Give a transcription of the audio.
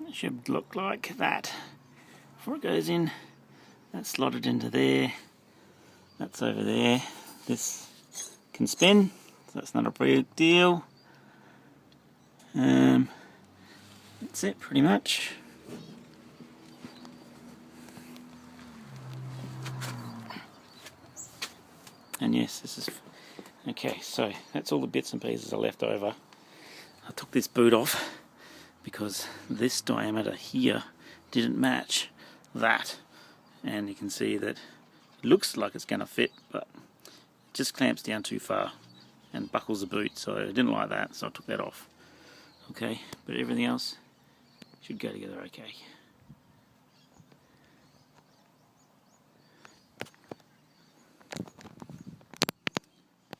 It should look like that. Before it goes in, that's slotted into there, that's over there. This can spin, so that's not a big deal. That's it pretty much. And yes, this is okay. So that's all the bits and pieces are left over. I took this boot off because this diameter here didn't match that, and you can see that it looks like it's going to fit, but it just clamps down too far and buckles the boot, so I didn't like that, so I took that off. Okay, but everything else should go together okay.